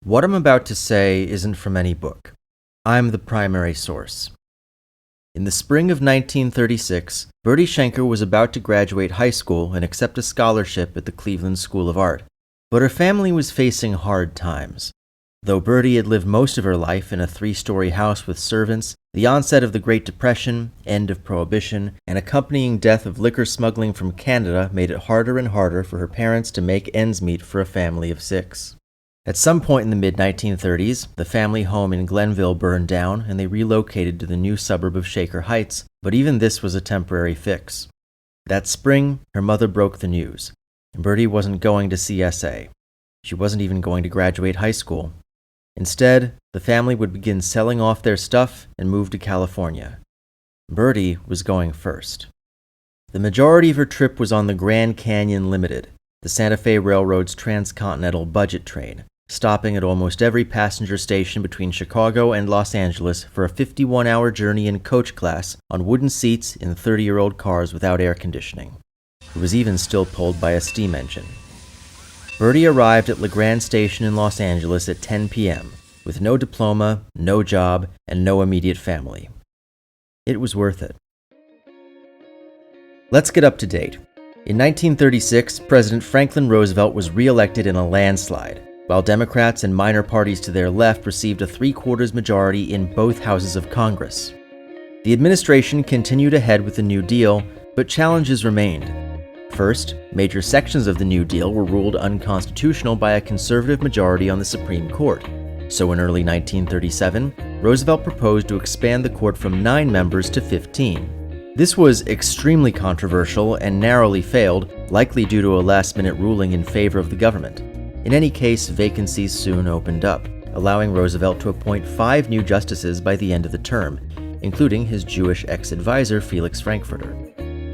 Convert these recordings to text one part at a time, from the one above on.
What I'm about to say isn't from any book. I'm the primary source. In the spring of 1936, Berti Schenker was about to graduate high school and accept a scholarship at the Cleveland School of Art. But her family was facing hard times. Though Berti had lived most of her life in a 3-story house with servants, the onset of the Great Depression, end of Prohibition, and accompanying death of liquor smuggling from Canada made it harder and harder for her parents to make ends meet for a family of 6. At some point in the mid-1930s, the family home in Glenville burned down and they relocated to the new suburb of Shaker Heights, but even this was a temporary fix. That spring, her mother broke the news. Berti wasn't going to CSA. She wasn't even going to graduate high school. Instead, the family would begin selling off their stuff and move to California. Berti was going first. The majority of her trip was on the Grand Canyon Limited, the Santa Fe Railroad's transcontinental budget train, stopping at almost every passenger station between Chicago and Los Angeles for a 51-hour journey in coach class on wooden seats in 30-year-old cars without air conditioning. It was even still pulled by a steam engine. Berti arrived at La Grande Station in Los Angeles at 10 p.m., with no diploma, no job, and no immediate family. It was worth it. Let's get up to date. In 1936, President Franklin Roosevelt was re-elected in a landslide, while Democrats and minor parties to their left received a 3/4 majority in both houses of Congress. The administration continued ahead with the New Deal, but challenges remained. First, major sections of the New Deal were ruled unconstitutional by a conservative majority on the Supreme Court. So in early 1937, Roosevelt proposed to expand the court from 9 members to 15. This was extremely controversial and narrowly failed, likely due to a last-minute ruling in favor of the government. In any case, vacancies soon opened up, allowing Roosevelt to appoint 5 new justices by the end of the term, including his Jewish ex-advisor Felix Frankfurter.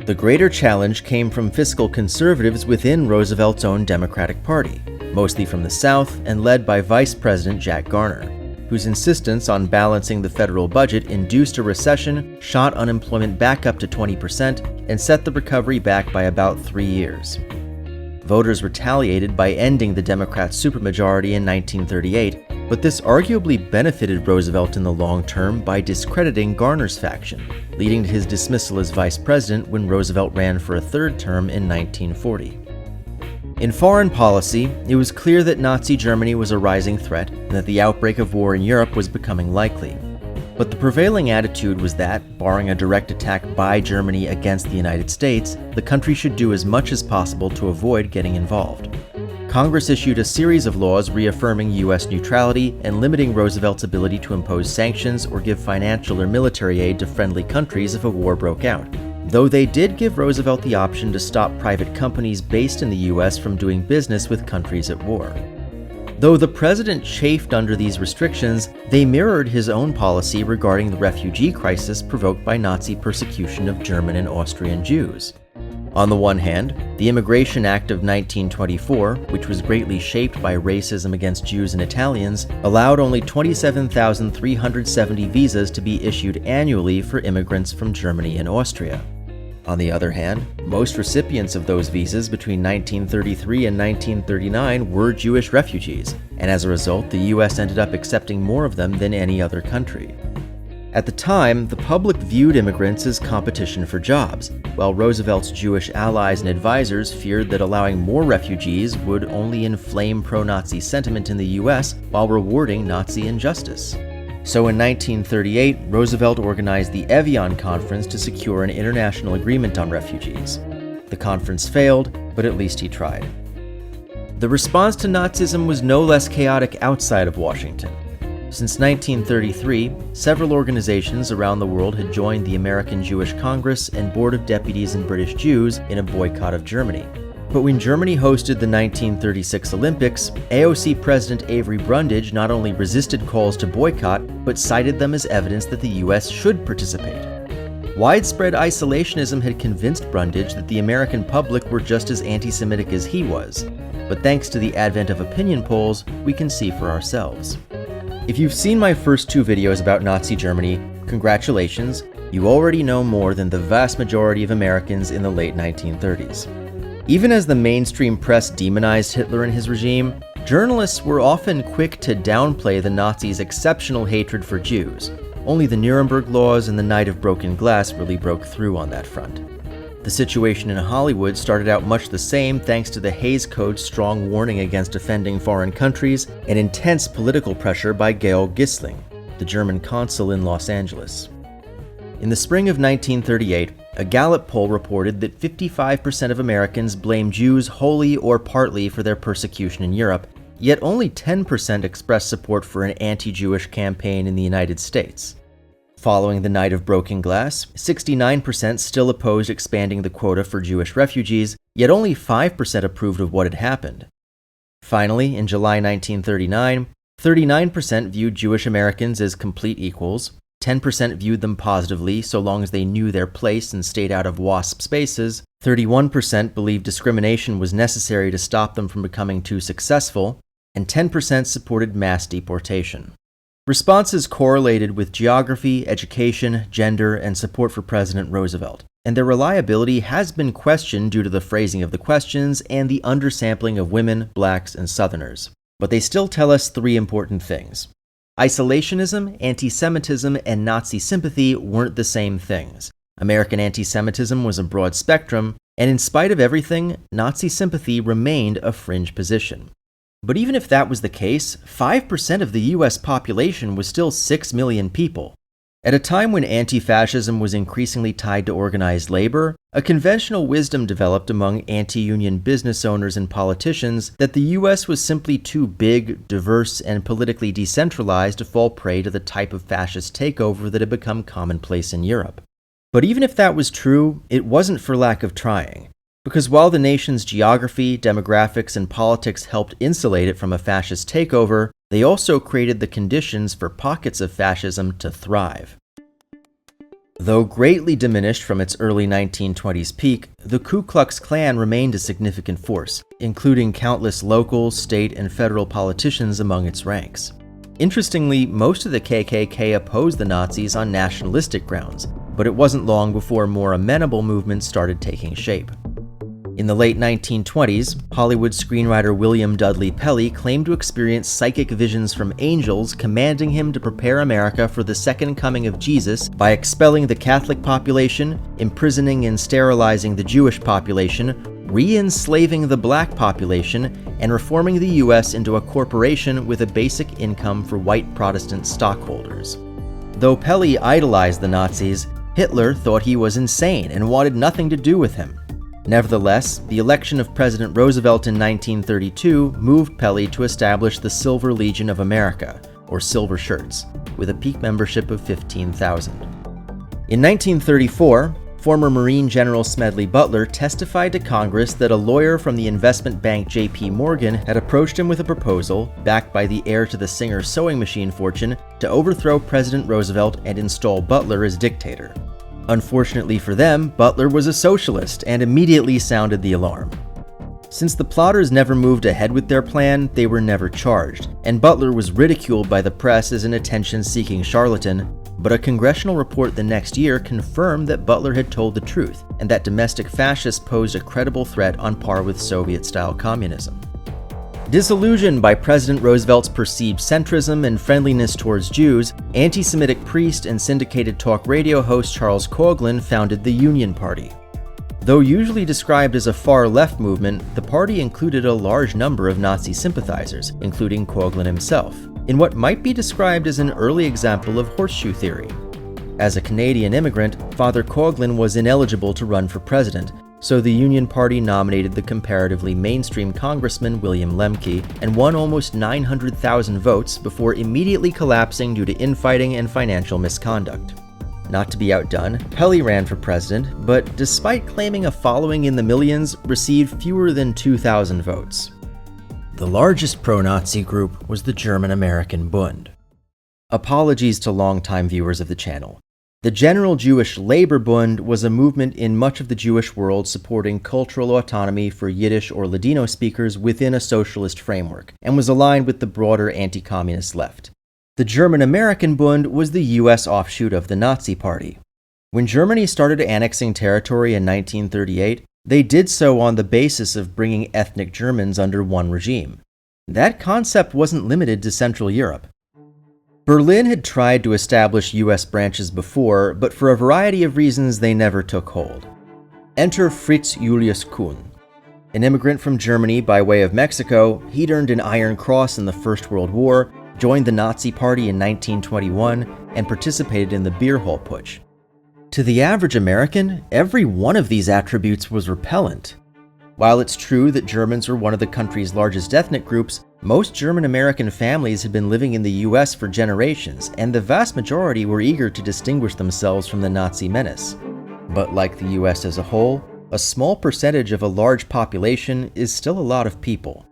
The greater challenge came from fiscal conservatives within Roosevelt's own Democratic Party, mostly from the South and led by Vice President Jack Garner, whose insistence on balancing the federal budget induced a recession, shot unemployment back up to 20%, and set the recovery back by about 3 years. Voters retaliated by ending the Democrat supermajority in 1938, but this arguably benefited Roosevelt in the long term by discrediting Garner's faction, leading to his dismissal as vice president when Roosevelt ran for a 3rd term in 1940. In foreign policy, it was clear that Nazi Germany was a rising threat and that the outbreak of war in Europe was becoming likely. But the prevailing attitude was that, barring a direct attack by Germany against the United States, the country should do as much as possible to avoid getting involved. Congress issued a series of laws reaffirming U.S. neutrality and limiting Roosevelt's ability to impose sanctions or give financial or military aid to friendly countries if a war broke out, though they did give Roosevelt the option to stop private companies based in the U.S. from doing business with countries at war. Though the president chafed under these restrictions, they mirrored his own policy regarding the refugee crisis provoked by Nazi persecution of German and Austrian Jews. On the one hand, the Immigration Act of 1924, which was greatly shaped by racism against Jews and Italians, allowed only 27,370 visas to be issued annually for immigrants from Germany and Austria. On the other hand, most recipients of those visas between 1933 and 1939 were Jewish refugees, and as a result, the U.S. ended up accepting more of them than any other country. At the time, the public viewed immigrants as competition for jobs, while Roosevelt's Jewish allies and advisors feared that allowing more refugees would only inflame pro-Nazi sentiment in the U.S. while rewarding Nazi injustice. So in 1938, Roosevelt organized the Evian Conference to secure an international agreement on refugees. The conference failed, but at least he tried. The response to Nazism was no less chaotic outside of Washington. Since 1933, several organizations around the world had joined the American Jewish Congress and Board of Deputies and British Jews in a boycott of Germany. But when Germany hosted the 1936 Olympics, AOC President Avery Brundage not only resisted calls to boycott, but cited them as evidence that the U.S. should participate. Widespread isolationism had convinced Brundage that the American public were just as anti-Semitic as he was, but thanks to the advent of opinion polls, we can see for ourselves. If you've seen my first 2 videos about Nazi Germany, congratulations, you already know more than the vast majority of Americans in the late 1930s. Even as the mainstream press demonized Hitler and his regime, Journalists were often quick to downplay the Nazis' exceptional hatred for Jews. Only the Nuremberg Laws and the Night of Broken Glass really broke through on that front. The situation in Hollywood started out much the same thanks to the Hays Code's strong warning against offending foreign countries and intense political pressure by Georg Gissling, the German consul in Los Angeles. In the spring of 1938, a Gallup poll reported that 55% of Americans blame Jews wholly or partly for their persecution in Europe, yet only 10% expressed support for an anti-Jewish campaign in the United States. Following the Night of Broken Glass, 69% still opposed expanding the quota for Jewish refugees, yet only 5% approved of what had happened. Finally, in July 1939, 39% viewed Jewish Americans as complete equals, 10% viewed them positively so long as they knew their place and stayed out of WASP spaces, 31% believed discrimination was necessary to stop them from becoming too successful, and 10% supported mass deportation. Responses correlated with geography, education, gender, and support for President Roosevelt, and their reliability has been questioned due to the phrasing of the questions and the undersampling of women, blacks, and Southerners. But they still tell us three important things. Isolationism, anti-Semitism, and Nazi sympathy weren't the same things. American anti-Semitism was a broad spectrum, and in spite of everything, Nazi sympathy remained a fringe position. But even if that was the case, 5% of the US population was still 6 million people. At a time when anti-fascism was increasingly tied to organized labor, a conventional wisdom developed among anti-union business owners and politicians that the US was simply too big, diverse, and politically decentralized to fall prey to the type of fascist takeover that had become commonplace in Europe. But even if that was true, it wasn't for lack of trying. Because while the nation's geography, demographics, and politics helped insulate it from a fascist takeover, they also created the conditions for pockets of fascism to thrive. Though greatly diminished from its early 1920s peak, the Ku Klux Klan remained a significant force, including countless local, state, and federal politicians among its ranks. Interestingly, most of the KKK opposed the Nazis on nationalistic grounds, but it wasn't long before more amenable movements started taking shape. In the late 1920s, Hollywood screenwriter William Dudley Pelley claimed to experience psychic visions from angels commanding him to prepare America for the second coming of Jesus by expelling the Catholic population, imprisoning and sterilizing the Jewish population, re-enslaving the black population, and reforming the US into a corporation with a basic income for white Protestant stockholders. Though Pelley idolized the Nazis, Hitler thought he was insane and wanted nothing to do with him. Nevertheless, the election of President Roosevelt in 1932 moved Pelley to establish the Silver Legion of America, or Silver Shirts, with a peak membership of 15,000. In 1934, former Marine General Smedley Butler testified to Congress that a lawyer from the investment bank J.P. Morgan had approached him with a proposal, backed by the heir to the Singer sewing machine fortune, to overthrow President Roosevelt and install Butler as dictator. Unfortunately for them, Butler was a socialist and immediately sounded the alarm. Since the plotters never moved ahead with their plan, they were never charged, and Butler was ridiculed by the press as an attention-seeking charlatan, but a congressional report the next year confirmed that Butler had told the truth, and that domestic fascists posed a credible threat on par with Soviet-style communism. Disillusioned by President Roosevelt's perceived centrism and friendliness towards Jews, anti-Semitic priest and syndicated talk radio host Charles Coughlin founded the Union Party. Though usually described as a far-left movement, the party included a large number of Nazi sympathizers, including Coughlin himself, in what might be described as an early example of horseshoe theory. As a Canadian immigrant, Father Coughlin was ineligible to run for president, so the Union Party nominated the comparatively mainstream Congressman William Lemke and won almost 900,000 votes before immediately collapsing due to infighting and financial misconduct. Not to be outdone, Pelley ran for president, but despite claiming a following in the millions, received fewer than 2,000 votes. The largest pro-Nazi group was the German-American Bund. Apologies to longtime viewers of the channel. The General Jewish Labor Bund was a movement in much of the Jewish world supporting cultural autonomy for Yiddish or Ladino speakers within a socialist framework, and was aligned with the broader anti-communist left. The German-American Bund was the US offshoot of the Nazi Party. When Germany started annexing territory in 1938, they did so on the basis of bringing ethnic Germans under one regime. That concept wasn't limited to Central Europe. Berlin had tried to establish US branches before, but for a variety of reasons they never took hold. Enter Fritz Julius Kuhn. An immigrant from Germany by way of Mexico, he'd earned an Iron Cross in the First World War, joined the Nazi Party in 1921, and participated in the Beer Hall Putsch. To the average American, every one of these attributes was repellent. While it's true that Germans were one of the country's largest ethnic groups, most German-American families had been living in the US for generations, and the vast majority were eager to distinguish themselves from the Nazi menace. But like the US as a whole, a small percentage of a large population is still a lot of people.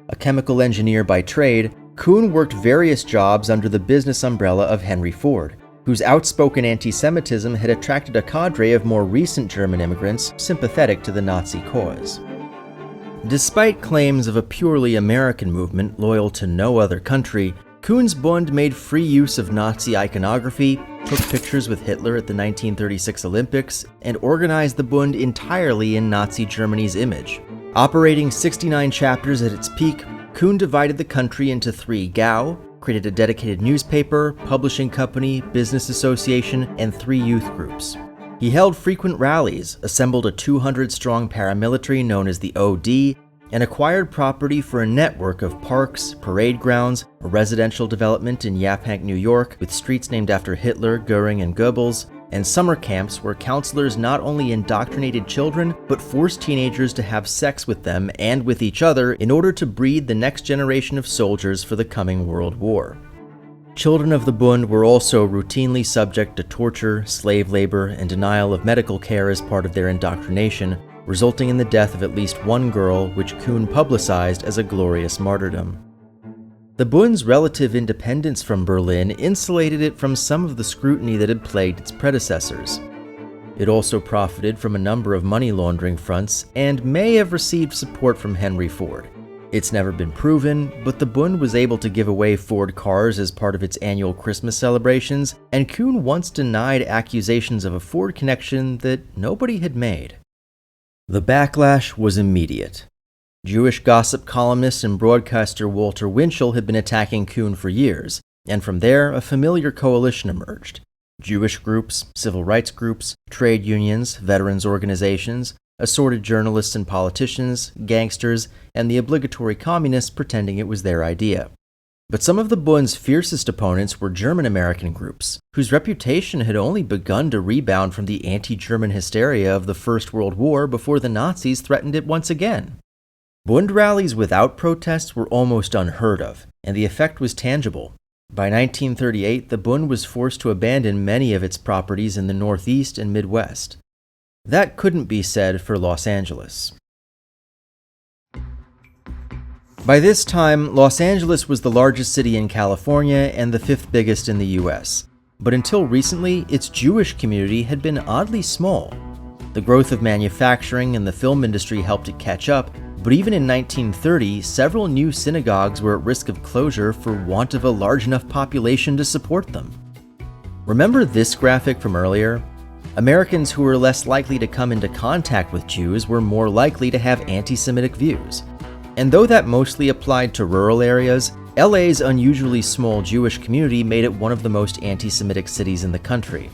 A chemical engineer by trade, Kuhn worked various jobs under the business umbrella of Henry Ford, whose outspoken anti-Semitism had attracted a cadre of more recent German immigrants sympathetic to the Nazi cause. Despite claims of a purely American movement loyal to no other country, Kuhn's Bund made free use of Nazi iconography, took pictures with Hitler at the 1936 Olympics, and organized the Bund entirely in Nazi Germany's image. Operating 69 chapters at its peak, Kuhn divided the country into 3 Gau, created a dedicated newspaper, publishing company, business association, and 3 youth groups. He held frequent rallies, assembled a 200-strong paramilitary known as the OD, and acquired property for a network of parks, parade grounds, a residential development in Yaphank, New York, with streets named after Hitler, Goering, and Goebbels, and summer camps where counselors not only indoctrinated children, but forced teenagers to have sex with them and with each other in order to breed the next generation of soldiers for the coming World War. Children of the Bund were also routinely subject to torture, slave labor, and denial of medical care as part of their indoctrination, resulting in the death of at least one girl, which Kuhn publicized as a glorious martyrdom. The Bund's relative independence from Berlin insulated it from some of the scrutiny that had plagued its predecessors. It also profited from a number of money laundering fronts and may have received support from Henry Ford. It's never been proven, but the Bund was able to give away Ford cars as part of its annual Christmas celebrations, and Kuhn once denied accusations of a Ford connection that nobody had made. The backlash was immediate. Jewish gossip columnist and broadcaster Walter Winchell had been attacking Kuhn for years, and from there a familiar coalition emerged. Jewish groups, civil rights groups, trade unions, veterans organizations, assorted journalists and politicians, gangsters, and the obligatory communists pretending it was their idea. But some of the Bund's fiercest opponents were German-American groups, whose reputation had only begun to rebound from the anti-German hysteria of the First World War before the Nazis threatened it once again. Bund rallies without protests were almost unheard of, and the effect was tangible. By 1938, the Bund was forced to abandon many of its properties in the Northeast and Midwest. That couldn't be said for Los Angeles. By this time, Los Angeles was the largest city in California and the 5th biggest in the US. But until recently, its Jewish community had been oddly small. The growth of manufacturing and the film industry helped it catch up, but even in 1930, several new synagogues were at risk of closure for want of a large enough population to support them. Remember this graphic from earlier? Americans who were less likely to come into contact with Jews were more likely to have anti-Semitic views. And though that mostly applied to rural areas, LA's unusually small Jewish community made it one of the most anti-Semitic cities in the country.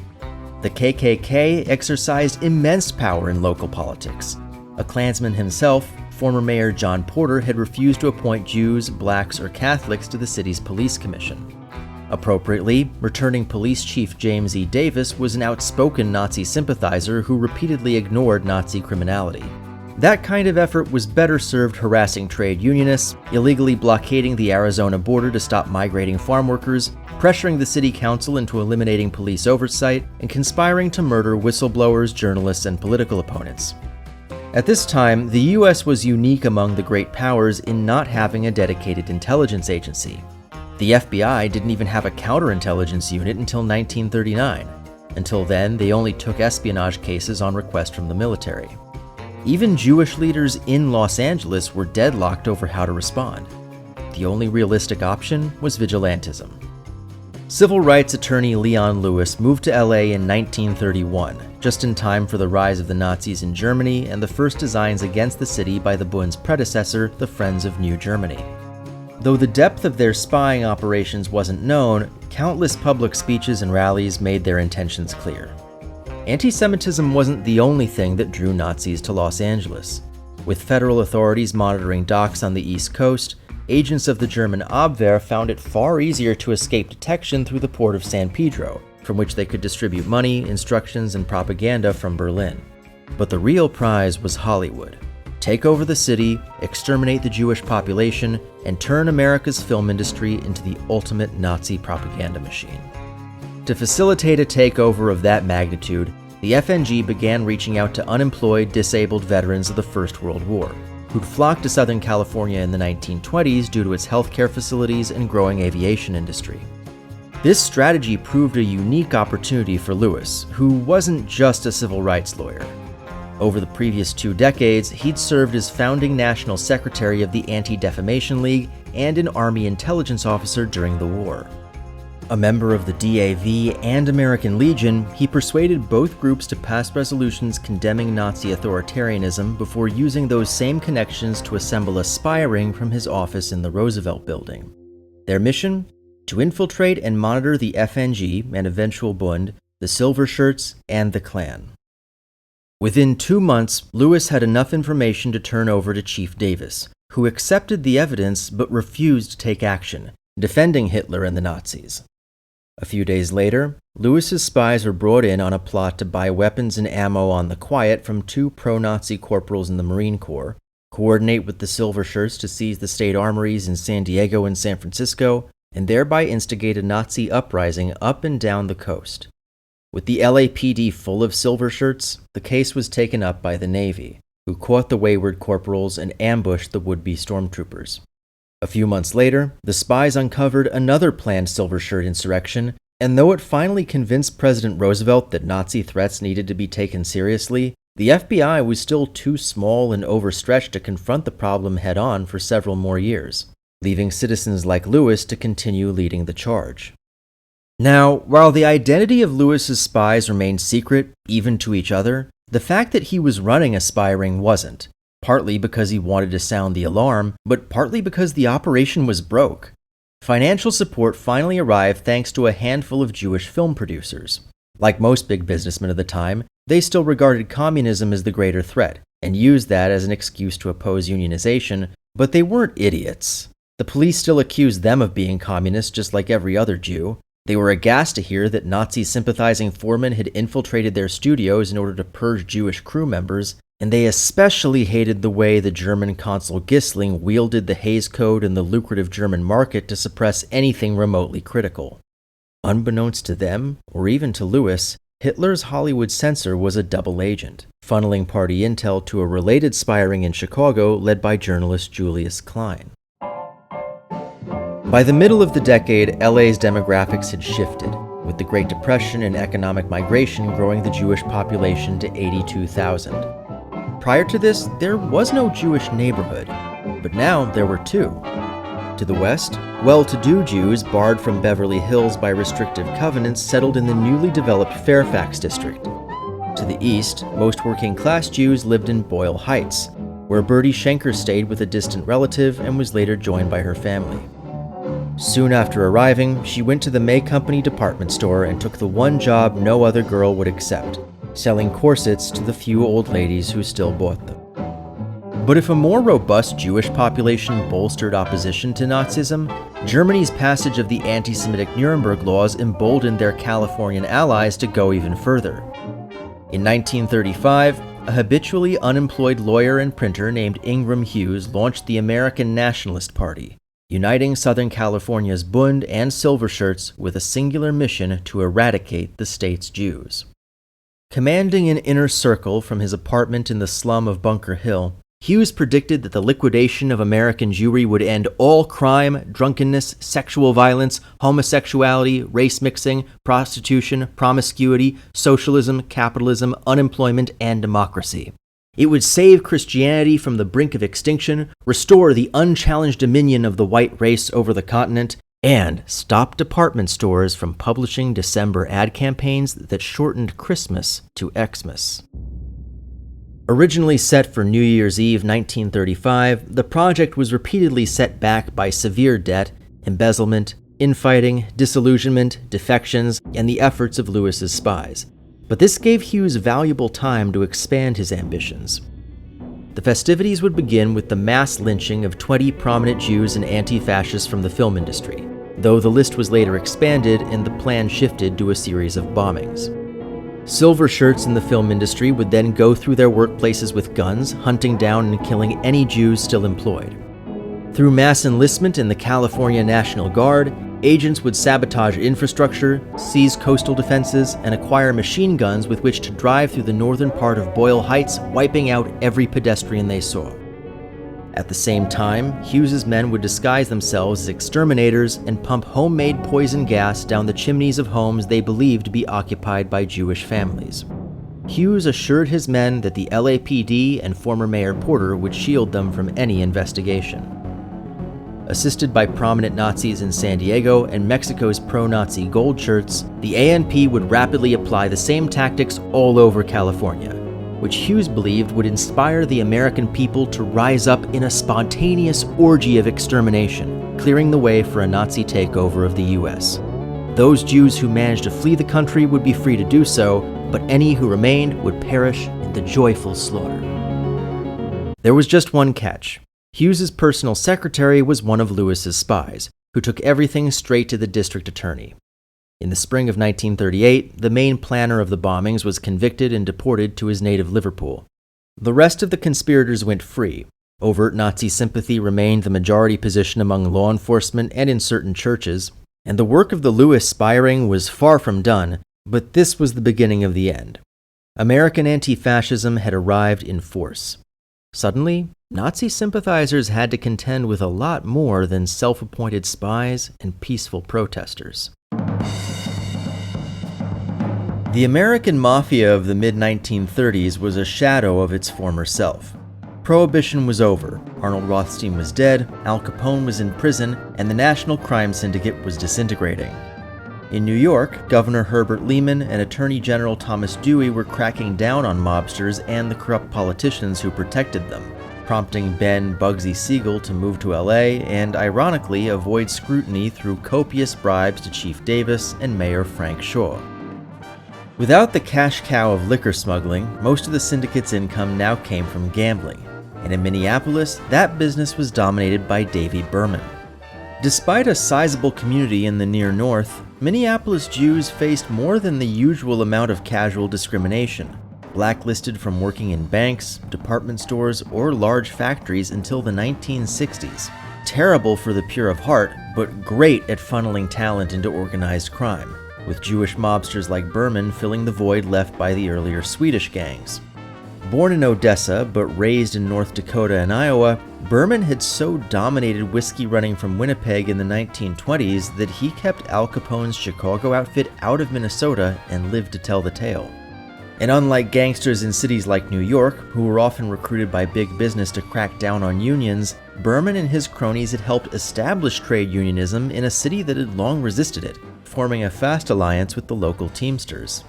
The KKK exercised immense power in local politics. A Klansman himself, former Mayor John Porter had refused to appoint Jews, blacks, or Catholics to the city's police commission. Appropriately, returning police chief James E. Davis was an outspoken Nazi sympathizer who repeatedly ignored Nazi criminality. That kind of effort was better served harassing trade unionists, illegally blockading the Arizona border to stop migrating farm workers, pressuring the city council into eliminating police oversight, and conspiring to murder whistleblowers, journalists, and political opponents. At this time, the US was unique among the great powers in not having a dedicated intelligence agency. The FBI didn't even have a counterintelligence unit until 1939. Until then, they only took espionage cases on request from the military. Even Jewish leaders in Los Angeles were deadlocked over how to respond. The only realistic option was vigilantism. Civil rights attorney Leon Lewis moved to LA in 1931, just in time for the rise of the Nazis in Germany and the first designs against the city by the Bund's predecessor, the Friends of New Germany. Though the depth of their spying operations wasn't known, countless public speeches and rallies made their intentions clear. Anti-Semitism wasn't the only thing that drew Nazis to Los Angeles. With federal authorities monitoring docks on the East Coast, agents of the German Abwehr found it far easier to escape detection through the port of San Pedro, from which they could distribute money, instructions, and propaganda from Berlin. But the real prize was Hollywood. Take over the city, exterminate the Jewish population, and turn America's film industry into the ultimate Nazi propaganda machine. To facilitate a takeover of that magnitude, the FNG began reaching out to unemployed, disabled veterans of the First World War, who'd flocked to Southern California in the 1920s due to its healthcare facilities and growing aviation industry. This strategy proved a unique opportunity for Lewis, who wasn't just a civil rights lawyer. Over the previous 2 decades, he'd served as founding national secretary of the Anti-Defamation League and an Army intelligence officer during the war. A member of the DAV and American Legion, he persuaded both groups to pass resolutions condemning Nazi authoritarianism before using those same connections to assemble a spy ring from his office in the Roosevelt Building. Their mission? To infiltrate and monitor the FNG and eventual Bund, the Silver Shirts, and the Klan. Within 2 months, Lewis had enough information to turn over to Chief Davis, who accepted the evidence but refused to take action, defending Hitler and the Nazis. A few days later, Lewis's spies were brought in on a plot to buy weapons and ammo on the quiet from 2 pro-Nazi corporals in the Marine Corps, coordinate with the Silver Shirts to seize the state armories in San Diego and San Francisco, and thereby instigate a Nazi uprising up and down the coast. With the LAPD full of Silver Shirts, the case was taken up by the Navy, who caught the wayward corporals and ambushed the would-be stormtroopers. A few months later, the spies uncovered another planned Silver Shirt insurrection, and though it finally convinced President Roosevelt that Nazi threats needed to be taken seriously, the FBI was still too small and overstretched to confront the problem head-on for several more years, leaving citizens like Lewis to continue leading the charge. Now, while the identity of Lewis's spies remained secret, even to each other, the fact that he was running a spy ring wasn't, partly because he wanted to sound the alarm, but partly because the operation was broke. Financial support finally arrived thanks to a handful of Jewish film producers. Like most big businessmen of the time, they still regarded communism as the greater threat, and used that as an excuse to oppose unionization, but they weren't idiots. The police still accused them of being communists just like every other Jew. They were aghast to hear that Nazi-sympathizing foremen had infiltrated their studios in order to purge Jewish crew members, and they especially hated the way the German consul Gissling wielded the Hays Code and the lucrative German market to suppress anything remotely critical. Unbeknownst to them, or even to Lewis, Hitler's Hollywood censor was a double agent, funneling party intel to a related spy ring in Chicago led by journalist Julius Klein. By the middle of the decade, LA's demographics had shifted, with the Great Depression and economic migration growing the Jewish population to 82,000. Prior to this, there was no Jewish neighborhood, but now there were 2. To the west, well-to-do Jews barred from Beverly Hills by restrictive covenants settled in the newly developed Fairfax district. To the east, most working-class Jews lived in Boyle Heights, where Berti Schenker stayed with a distant relative and was later joined by her family. Soon after arriving, she went to the May Company department store and took the one job no other girl would accept, selling corsets to the few old ladies who still bought them. But if a more robust Jewish population bolstered opposition to Nazism, Germany's passage of the anti-Semitic Nuremberg laws emboldened their Californian allies to go even further. In 1935, a habitually unemployed lawyer and printer named Ingram Hughes launched the American Nationalist Party, uniting Southern California's Bund and Silver Shirts with a singular mission to eradicate the state's Jews. Commanding an inner circle from his apartment in the slum of Bunker Hill, Hughes predicted that the liquidation of American Jewry would end all crime, drunkenness, sexual violence, homosexuality, race mixing, prostitution, promiscuity, socialism, capitalism, unemployment, and democracy. It would save Christianity from the brink of extinction, restore the unchallenged dominion of the white race over the continent, and stop department stores from publishing December ad campaigns that shortened Christmas to Xmas. Originally set for New Year's Eve 1935, the project was repeatedly set back by severe debt, embezzlement, infighting, disillusionment, defections, and the efforts of Lewis's spies. But this gave Hughes valuable time to expand his ambitions. The festivities would begin with the mass lynching of 20 prominent Jews and anti-fascists from the film industry, though the list was later expanded and the plan shifted to a series of bombings. Silver shirts in the film industry would then go through their workplaces with guns, hunting down and killing any Jews still employed. Through mass enlistment in the California National Guard, agents would sabotage infrastructure, seize coastal defenses, and acquire machine guns with which to drive through the northern part of Boyle Heights, wiping out every pedestrian they saw. At the same time, Hughes's men would disguise themselves as exterminators and pump homemade poison gas down the chimneys of homes they believed to be occupied by Jewish families. Hughes assured his men that the LAPD and former Mayor Porter would shield them from any investigation. Assisted by prominent Nazis in San Diego and Mexico's pro-Nazi gold shirts, the ANP would rapidly apply the same tactics all over California, which Hughes believed would inspire the American people to rise up in a spontaneous orgy of extermination, clearing the way for a Nazi takeover of the US. Those Jews who managed to flee the country would be free to do so, but any who remained would perish in the joyful slaughter. There was just one catch. Hughes's personal secretary was one of Lewis's spies, who took everything straight to the district attorney. In the spring of 1938, the main planner of the bombings was convicted and deported to his native Liverpool. The rest of the conspirators went free. Overt Nazi sympathy remained the majority position among law enforcement and in certain churches, and the work of the Lewis spy ring was far from done, but this was the beginning of the end. American anti-fascism had arrived in force. Suddenly, Nazi sympathizers had to contend with a lot more than self-appointed spies and peaceful protesters. The American mafia of the mid-1930s was a shadow of its former self. Prohibition was over, Arnold Rothstein was dead, Al Capone was in prison, and the National Crime Syndicate was disintegrating. In New York, Governor Herbert Lehman and Attorney General Thomas Dewey were cracking down on mobsters and the corrupt politicians who protected them, prompting Ben Bugsy Siegel to move to LA and, ironically, avoid scrutiny through copious bribes to Chief Davis and Mayor Frank Shaw. Without the cash cow of liquor smuggling, most of the syndicate's income now came from gambling, and in Minneapolis, that business was dominated by Davy Berman. Despite a sizable community in the near north, Minneapolis Jews faced more than the usual amount of casual discrimination, blacklisted from working in banks, department stores, or large factories until the 1960s. Terrible for the pure of heart, but great at funneling talent into organized crime, with Jewish mobsters like Berman filling the void left by the earlier Swedish gangs. Born in Odessa, but raised in North Dakota and Iowa, Berman had so dominated whiskey running from Winnipeg in the 1920s that he kept Al Capone's Chicago outfit out of Minnesota and lived to tell the tale. And unlike gangsters in cities like New York, who were often recruited by big business to crack down on unions, Berman and his cronies had helped establish trade unionism in a city that had long resisted it, forming a fast alliance with the local Teamsters.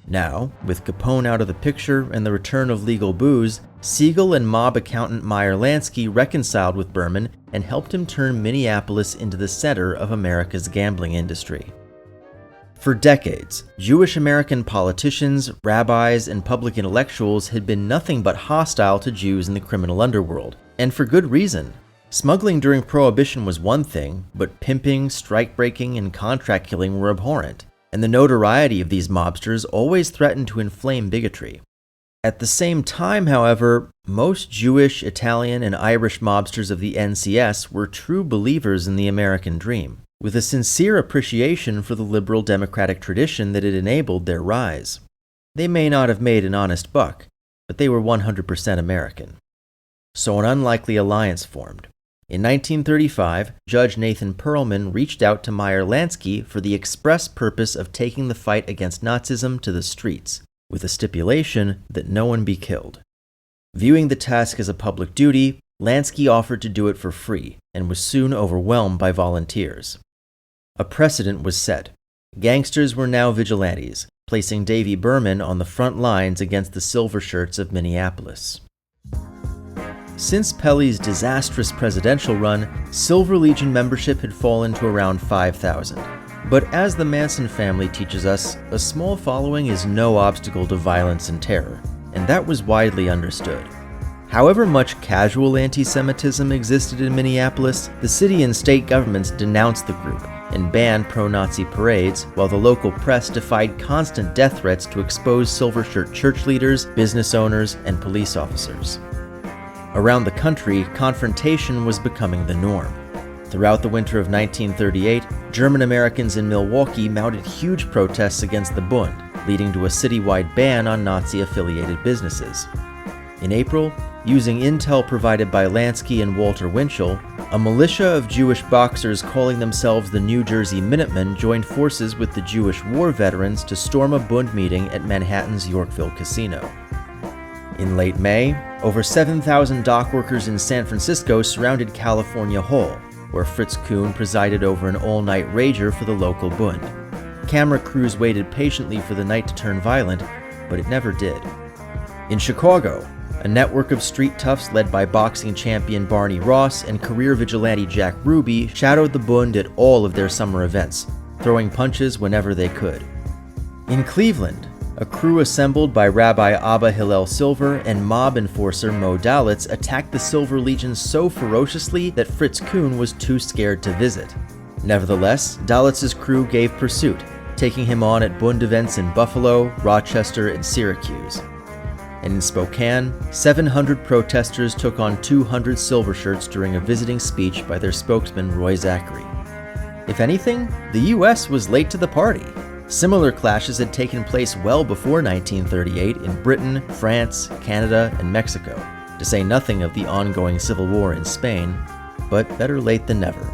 Now, with Capone out of the picture and the return of legal booze, Siegel and mob accountant Meyer Lansky reconciled with Berman and helped him turn Minneapolis into the center of America's gambling industry. For decades, Jewish American politicians, rabbis, and public intellectuals had been nothing but hostile to Jews in the criminal underworld, and for good reason. Smuggling during Prohibition was one thing, but pimping, strike-breaking, and contract killing were abhorrent, and the notoriety of these mobsters always threatened to inflame bigotry. At the same time, however, most Jewish, Italian, and Irish mobsters of the NCS were true believers in the American dream, with a sincere appreciation for the liberal democratic tradition that had enabled their rise. They may not have made an honest buck, but they were 100% American. So an unlikely alliance formed. In 1935, Judge Nathan Perlman reached out to Meyer Lansky for the express purpose of taking the fight against Nazism to the streets, with a stipulation that no one be killed. Viewing the task as a public duty, Lansky offered to do it for free, and was soon overwhelmed by volunteers. A precedent was set. Gangsters were now vigilantes, placing Davy Berman on the front lines against the Silver Shirts of Minneapolis. Since Pelly's disastrous presidential run, Silver Legion membership had fallen to around 5,000. But as the Manson family teaches us, a small following is no obstacle to violence and terror, and that was widely understood. However much casual anti-Semitism existed in Minneapolis, the city and state governments denounced the group and banned pro-Nazi parades, while the local press defied constant death threats to expose Silver Shirt church leaders, business owners, and police officers. Around the country, confrontation was becoming the norm. Throughout the winter of 1938, German Americans in Milwaukee mounted huge protests against the Bund, leading to a citywide ban on Nazi-affiliated businesses. In April, using intel provided by Lansky and Walter Winchell, a militia of Jewish boxers calling themselves the New Jersey Minutemen joined forces with the Jewish war veterans to storm a Bund meeting at Manhattan's Yorkville Casino. In late May, over 7,000 dockworkers in San Francisco surrounded California Hall, where Fritz Kuhn presided over an all-night rager for the local Bund. Camera crews waited patiently for the night to turn violent, but it never did. In Chicago, a network of street toughs led by boxing champion Barney Ross and career vigilante Jack Ruby shadowed the Bund at all of their summer events, throwing punches whenever they could. In Cleveland, a crew assembled by Rabbi Abba Hillel Silver and mob enforcer Mo Dalitz attacked the Silver Legion so ferociously that Fritz Kuhn was too scared to visit. Nevertheless, Dalitz's crew gave pursuit, taking him on at Bund events in Buffalo, Rochester, and Syracuse. And in Spokane, 700 protesters took on 200 Silver Shirts during a visiting speech by their spokesman Roy Zachary. If anything, the U.S. was late to the party. Similar clashes had taken place well before 1938 in Britain, France, Canada, and Mexico, to say nothing of the ongoing civil war in Spain, but better late than never.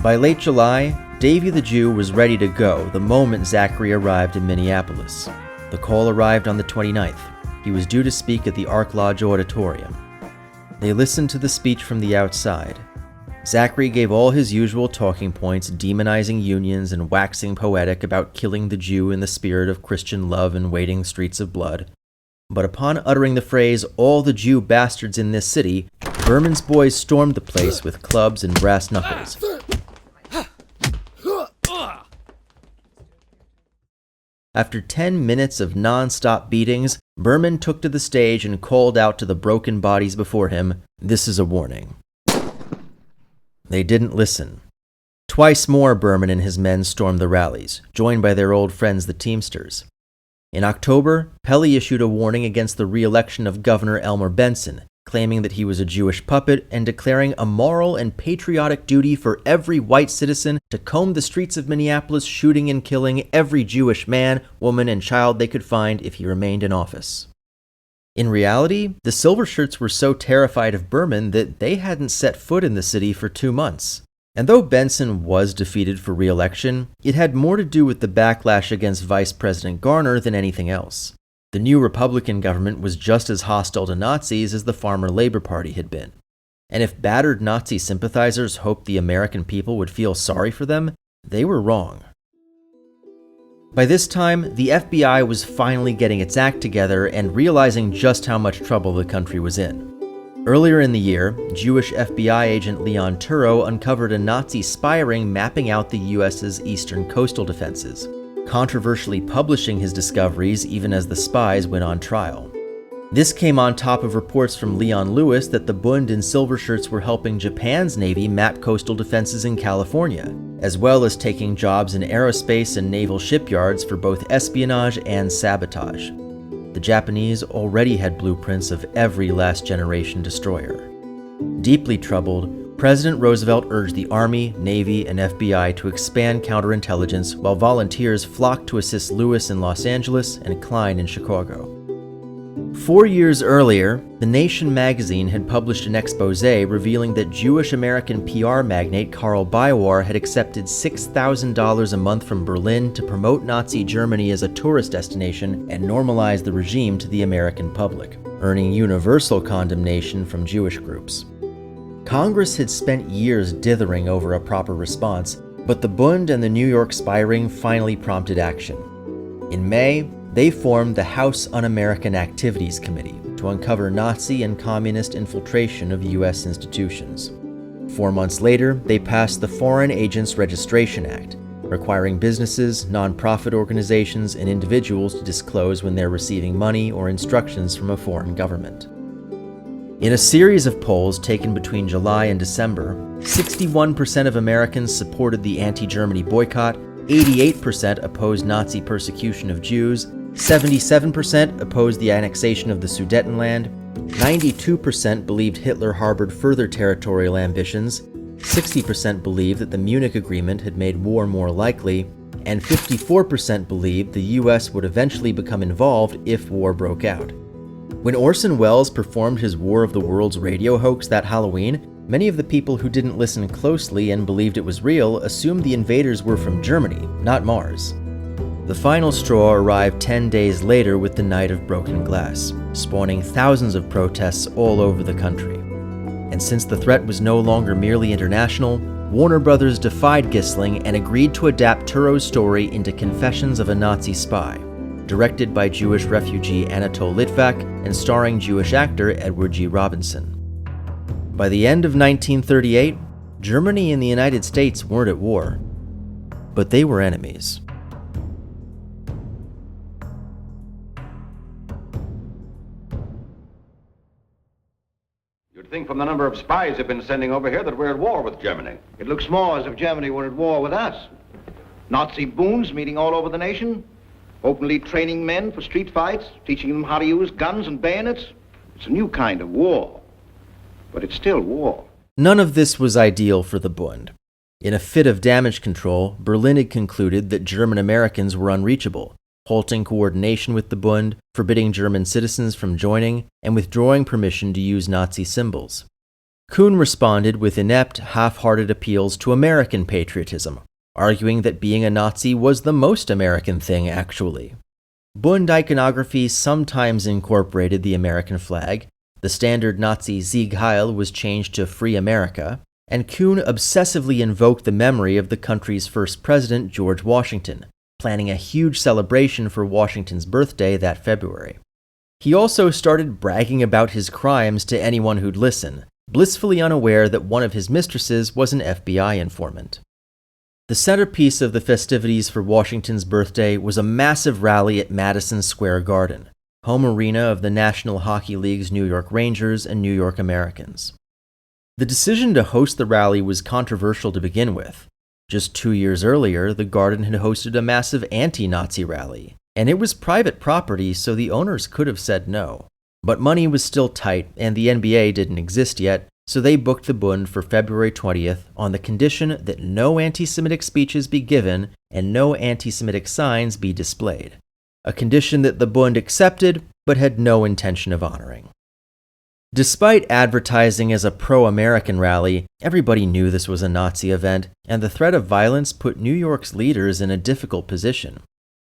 By late July, Davy the Jew was ready to go the moment Zachary arrived in Minneapolis. The call arrived on the 29th. He was due to speak at the Ark Lodge Auditorium. They listened to the speech from the outside. Zachary gave all his usual talking points, demonizing unions and waxing poetic about killing the Jew in the spirit of Christian love and wading streets of blood. But upon uttering the phrase, "all the Jew bastards in this city," Berman's boys stormed the place with clubs and brass knuckles. After 10 minutes of non-stop beatings, Berman took to the stage and called out to the broken bodies before him, "This is a warning." They didn't listen. Twice more, Berman and his men stormed the rallies, joined by their old friends the Teamsters. In October, Pelly issued a warning against the re-election of Governor Elmer Benson, claiming that he was a Jewish puppet and declaring a moral and patriotic duty for every white citizen to comb the streets of Minneapolis, shooting and killing every Jewish man, woman, and child they could find if he remained in office. In reality, the Silver Shirts were so terrified of Berman that they hadn't set foot in the city for 2 months. And though Benson was defeated for re-election, it had more to do with the backlash against Vice President Garner than anything else. The new Republican government was just as hostile to Nazis as the Farmer Labor Party had been. And if battered Nazi sympathizers hoped the American people would feel sorry for them, they were wrong. By this time, the FBI was finally getting its act together and realizing just how much trouble the country was in. Earlier in the year, Jewish FBI agent Leon Turo uncovered a Nazi spy ring mapping out the U.S.'s eastern coastal defenses, controversially publishing his discoveries even as the spies went on trial. This came on top of reports from Leon Lewis that the Bund and Silver Shirts were helping Japan's Navy map coastal defenses in California, as well as taking jobs in aerospace and naval shipyards for both espionage and sabotage. The Japanese already had blueprints of every last-generation destroyer. Deeply troubled, President Roosevelt urged the Army, Navy, and FBI to expand counterintelligence while volunteers flocked to assist Lewis in Los Angeles and Klein in Chicago. 4 years earlier, The Nation magazine had published an exposé revealing that Jewish-American PR magnate Karl Biowar had accepted $6,000 a month from Berlin to promote Nazi Germany as a tourist destination and normalize the regime to the American public, earning universal condemnation from Jewish groups. Congress had spent years dithering over a proper response, but the Bund and the New York spy ring finally prompted action. In May, they formed the House Un-American Activities Committee to uncover Nazi and communist infiltration of U.S. institutions. 4 months later, they passed the Foreign Agents Registration Act, requiring businesses, nonprofit organizations, and individuals to disclose when they're receiving money or instructions from a foreign government. In a series of polls taken between July and December, 61% of Americans supported the anti-Germany boycott, 88% opposed Nazi persecution of Jews, 77% opposed the annexation of the Sudetenland, 92% believed Hitler harbored further territorial ambitions, 60% believed that the Munich Agreement had made war more likely, and 54% believed the US would eventually become involved if war broke out. When Orson Welles performed his War of the Worlds radio hoax that Halloween, many of the people who didn't listen closely and believed it was real assumed the invaders were from Germany, not Mars. The final straw arrived 10 days later with the Night of Broken Glass, spawning thousands of protests all over the country. And since the threat was no longer merely international, Warner Brothers defied Gissling and agreed to adapt Turo's story into Confessions of a Nazi Spy, directed by Jewish refugee Anatol Litvak and starring Jewish actor Edward G. Robinson. By the end of 1938, Germany and the United States weren't at war, but they were enemies. You'd think from the number of spies they've been sending over here that we're at war with Germany. It looks more as if Germany were at war with us. Nazi boons meeting all over the nation, openly training men for street fights, teaching them how to use guns and bayonets. It's a new kind of war, but it's still war. None of this was ideal for the Bund. In a fit of damage control, Berlin had concluded that German Americans were unreachable, halting coordination with the Bund, forbidding German citizens from joining, and withdrawing permission to use Nazi symbols. Kuhn responded with inept, half-hearted appeals to American patriotism, arguing that being a Nazi was the most American thing, actually. Bund iconography sometimes incorporated the American flag, the standard Nazi Sieg Heil was changed to Free America, and Kuhn obsessively invoked the memory of the country's first president, George Washington, planning a huge celebration for Washington's birthday that February. He also started bragging about his crimes to anyone who'd listen, blissfully unaware that one of his mistresses was an FBI informant. The centerpiece of the festivities for Washington's birthday was a massive rally at Madison Square Garden, home arena of the National Hockey League's New York Rangers and New York Americans. The decision to host the rally was controversial to begin with. Just 2 years earlier, the Garden had hosted a massive anti-Nazi rally, and it was private property, so the owners could have said no. But money was still tight, and the NBA didn't exist yet, so they booked the Bund for February 20th on the condition that no anti-Semitic speeches be given and no anti-Semitic signs be displayed. A condition that the Bund accepted, but had no intention of honoring. Despite advertising as a pro-American rally, everybody knew this was a Nazi event, and the threat of violence put New York's leaders in a difficult position.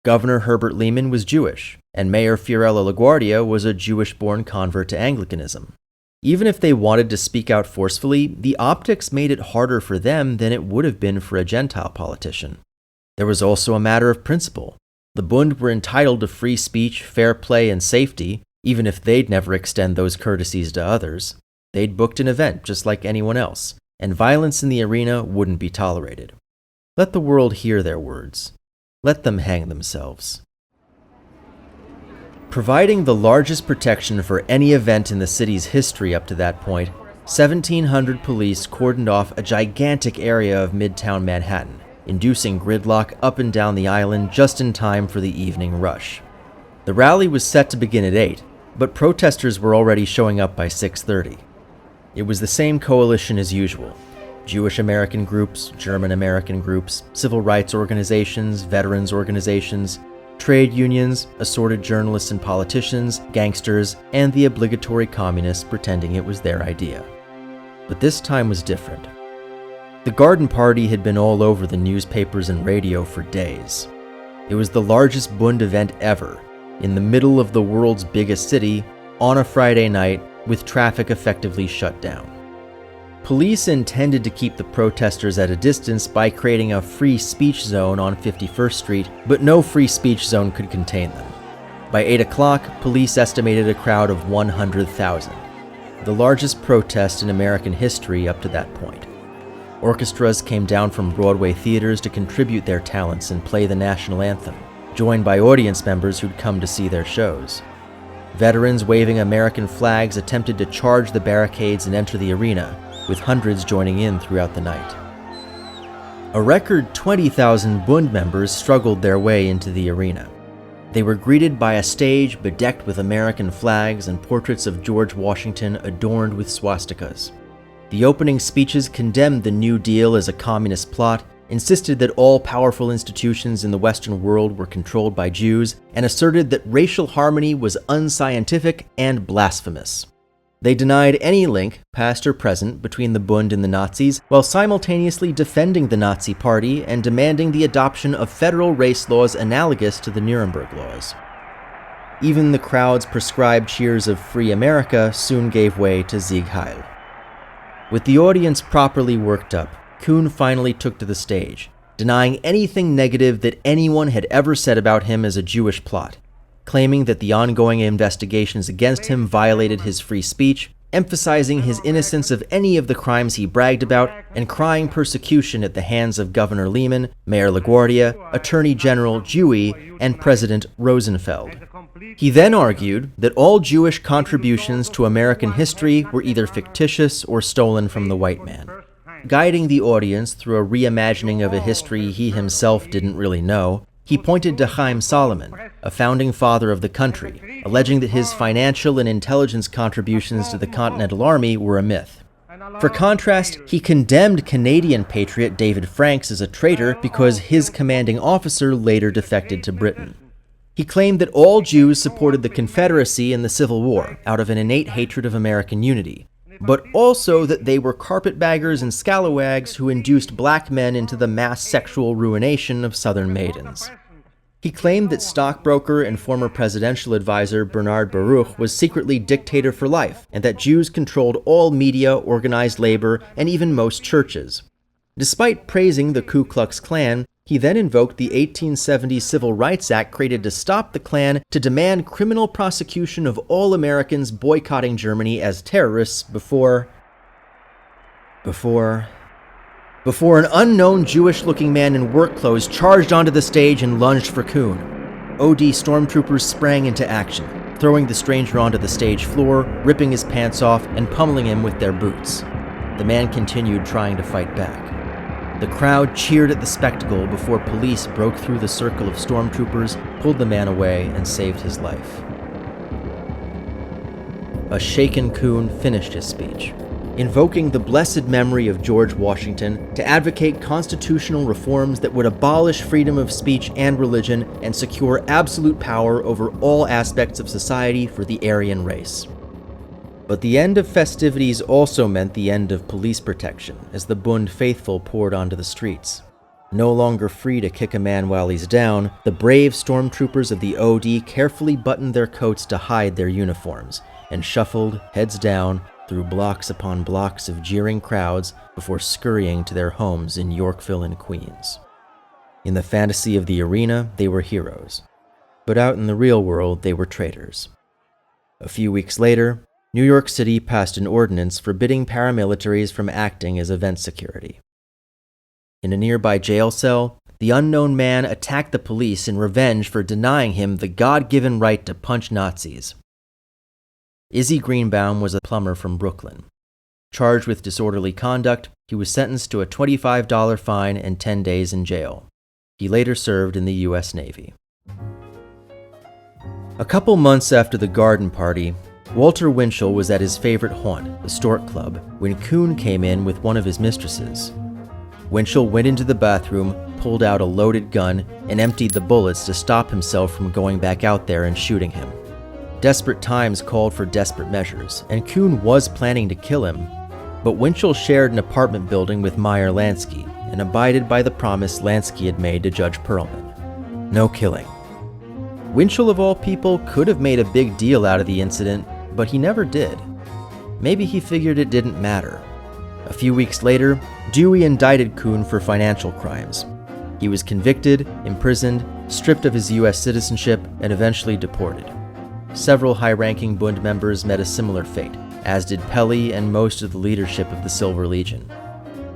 Governor Herbert Lehman was Jewish, and Mayor Fiorello LaGuardia was a Jewish-born convert to Anglicanism. Even if they wanted to speak out forcefully, the optics made it harder for them than it would have been for a Gentile politician. There was also a matter of principle. The Bund were entitled to free speech, fair play, and safety, even if they'd never extend those courtesies to others. They'd booked an event just like anyone else, and violence in the arena wouldn't be tolerated. Let the world hear their words. Let them hang themselves. Providing the largest protection for any event in the city's history up to that point, 1,700 police cordoned off a gigantic area of Midtown Manhattan, inducing gridlock up and down the island just in time for the evening rush. The rally was set to begin at 8, but protesters were already showing up by 6:30. It was the same coalition as usual. Jewish American groups, German American groups, civil rights organizations, veterans organizations, trade unions, assorted journalists and politicians, gangsters, and the obligatory communists pretending it was their idea. But this time was different. The Garden Party had been all over the newspapers and radio for days. It was the largest Bund event ever, in the middle of the world's biggest city, on a Friday night, with traffic effectively shut down. Police intended to keep the protesters at a distance by creating a free speech zone on 51st Street, but no free speech zone could contain them. By 8 o'clock, police estimated a crowd of 100,000, the largest protest in American history up to that point. Orchestras came down from Broadway theaters to contribute their talents and play the national anthem, joined by audience members who'd come to see their shows. Veterans waving American flags attempted to charge the barricades and enter the arena, with hundreds joining in throughout the night. A record 20,000 Bund members struggled their way into the arena. They were greeted by a stage bedecked with American flags and portraits of George Washington adorned with swastikas. The opening speeches condemned the New Deal as a communist plot, insisted that all powerful institutions in the Western world were controlled by Jews, and asserted that racial harmony was unscientific and blasphemous. They denied any link, past or present, between the Bund and the Nazis, while simultaneously defending the Nazi Party and demanding the adoption of federal race laws analogous to the Nuremberg laws. Even the crowd's prescribed cheers of Free America soon gave way to Sieg Heil. With the audience properly worked up, Kuhn finally took to the stage, denying anything negative that anyone had ever said about him as a Jewish plot, claiming that the ongoing investigations against him violated his free speech, emphasizing his innocence of any of the crimes he bragged about, and crying persecution at the hands of Governor Lehman, Mayor LaGuardia, Attorney General Dewey, and President Rosenfeld. He then argued that all Jewish contributions to American history were either fictitious or stolen from the white man. Guiding the audience through a reimagining of a history he himself didn't really know, he pointed to Chaim Solomon, a founding father of the country, alleging that his financial and intelligence contributions to the Continental Army were a myth. For contrast, he condemned Canadian patriot David Franks as a traitor because his commanding officer later defected to Britain. He claimed that all Jews supported the Confederacy in the Civil War out of an innate hatred of American unity, but also that they were carpetbaggers and scalawags who induced black men into the mass sexual ruination of Southern maidens. He claimed that stockbroker and former presidential advisor Bernard Baruch was secretly dictator for life, and that Jews controlled all media, organized labor, and even most churches. Despite praising the Ku Klux Klan, he then invoked the 1870 Civil Rights Act created to stop the Klan to demand criminal prosecution of all Americans boycotting Germany as terrorists before an unknown Jewish-looking man in work clothes charged onto the stage and lunged for Kuhn. OD stormtroopers sprang into action, throwing the stranger onto the stage floor, ripping his pants off, and pummeling him with their boots. The man continued trying to fight back. The crowd cheered at the spectacle before police broke through the circle of stormtroopers, pulled the man away, and saved his life. A shaken Kuhn finished his speech, invoking the blessed memory of George Washington to advocate constitutional reforms that would abolish freedom of speech and religion and secure absolute power over all aspects of society for the Aryan race. But the end of festivities also meant the end of police protection, as the Bund faithful poured onto the streets. No longer free to kick a man while he's down, the brave stormtroopers of the OD carefully buttoned their coats to hide their uniforms, and shuffled, heads down, through blocks upon blocks of jeering crowds before scurrying to their homes in Yorkville and Queens. In the fantasy of the arena, they were heroes, but out in the real world, they were traitors. A few weeks later, New York City passed an ordinance forbidding paramilitaries from acting as event security. In a nearby jail cell, the unknown man attacked the police in revenge for denying him the God-given right to punch Nazis. Izzy Greenbaum was a plumber from Brooklyn. Charged with disorderly conduct, he was sentenced to a $25 fine and 10 days in jail. He later served in the U.S. Navy. A couple months after the garden party, Walter Winchell was at his favorite haunt, the Stork Club, when Kuhn came in with one of his mistresses. Winchell went into the bathroom, pulled out a loaded gun, and emptied the bullets to stop himself from going back out there and shooting him. Desperate times called for desperate measures, and Kuhn was planning to kill him, but Winchell shared an apartment building with Meyer Lansky and abided by the promise Lansky had made to Judge Perlman. No killing. Winchell, of all people, could have made a big deal out of the incident, but he never did. Maybe he figured it didn't matter. A few weeks later, Dewey indicted Kuhn for financial crimes. He was convicted, imprisoned, stripped of his U.S. citizenship, and eventually deported. Several high-ranking Bund members met a similar fate, as did Pelly and most of the leadership of the Silver Legion.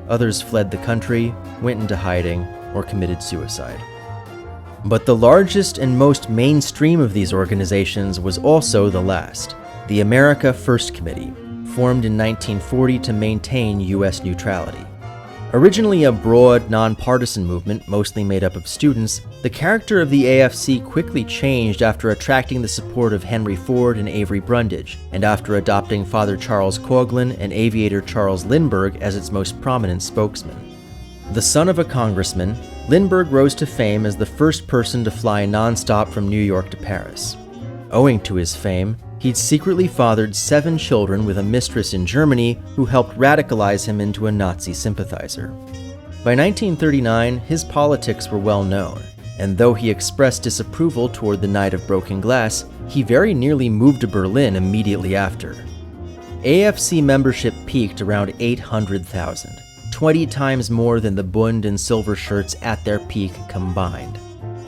Others fled the country, went into hiding, or committed suicide. But the largest and most mainstream of these organizations was also the last, the America First Committee, formed in 1940 to maintain U.S. neutrality. Originally a broad, nonpartisan movement mostly made up of students, the character of the AFC quickly changed after attracting the support of Henry Ford and Avery Brundage, and after adopting Father Charles Coughlin and aviator Charles Lindbergh as its most prominent spokesman. The son of a congressman, Lindbergh rose to fame as the first person to fly nonstop from New York to Paris. Owing to his fame, he'd secretly fathered 7 children with a mistress in Germany who helped radicalize him into a Nazi sympathizer. By 1939, his politics were well known, and though he expressed disapproval toward the Night of Broken Glass, he very nearly moved to Berlin immediately after. AFC membership peaked around 800,000, 20 times more than the Bund and Silver Shirts at their peak combined.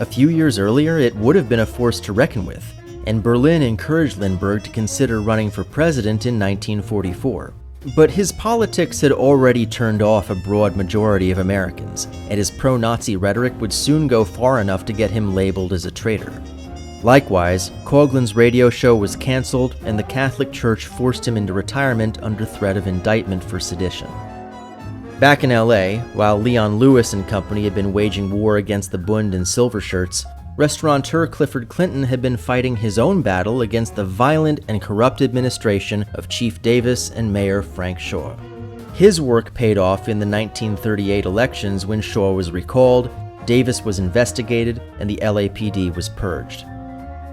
A few years earlier, it would have been a force to reckon with, and Berlin encouraged Lindbergh to consider running for president in 1944. But his politics had already turned off a broad majority of Americans, and his pro-Nazi rhetoric would soon go far enough to get him labeled as a traitor. Likewise, Coughlin's radio show was canceled, and the Catholic Church forced him into retirement under threat of indictment for sedition. Back in LA, while Leon Lewis and company had been waging war against the Bund and Silver Shirts, restaurateur Clifford Clinton had been fighting his own battle against the violent and corrupt administration of Chief Davis and Mayor Frank Shaw. His work paid off in the 1938 elections when Shaw was recalled, Davis was investigated, and the LAPD was purged.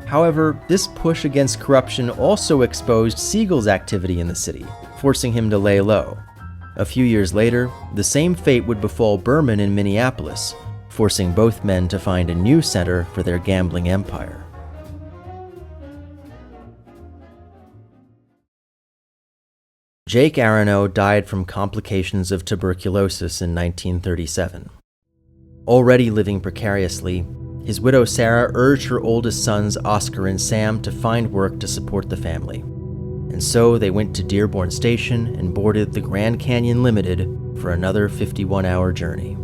However, this push against corruption also exposed Siegel's activity in the city, forcing him to lay low. A few years later, the same fate would befall Berman in Minneapolis, forcing both men to find a new center for their gambling empire. Jake Aronow died from complications of tuberculosis in 1937. Already living precariously, his widow Sarah urged her oldest sons Oscar and Sam to find work to support the family. And so they went to Dearborn Station and boarded the Grand Canyon Limited for another 51-hour journey.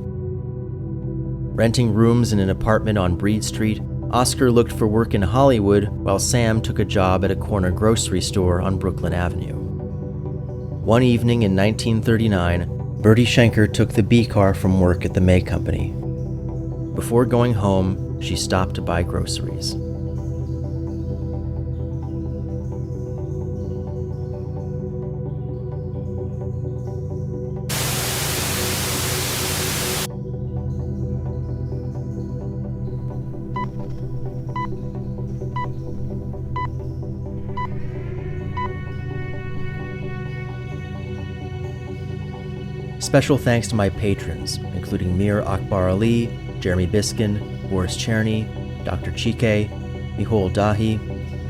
Renting rooms in an apartment on Breed Street, Oscar looked for work in Hollywood while Sam took a job at a corner grocery store on Brooklyn Avenue. One evening in 1939, Berti Schenker took the B car from work at the May Company. Before going home, she stopped to buy groceries. Special thanks to my patrons, including Mir Akbar Ali, Jeremy Biskin, Boris Cherny, Dr. Chike, Mihol Dahi,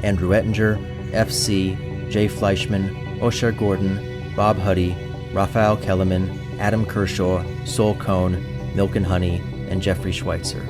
Andrew Ettinger, FC, Jay Fleischman, Oshar Gordon, Bob Huddy, Raphael Kellerman, Adam Kershaw, Sol Cohn, Milk and Honey, and Jeffrey Schweitzer.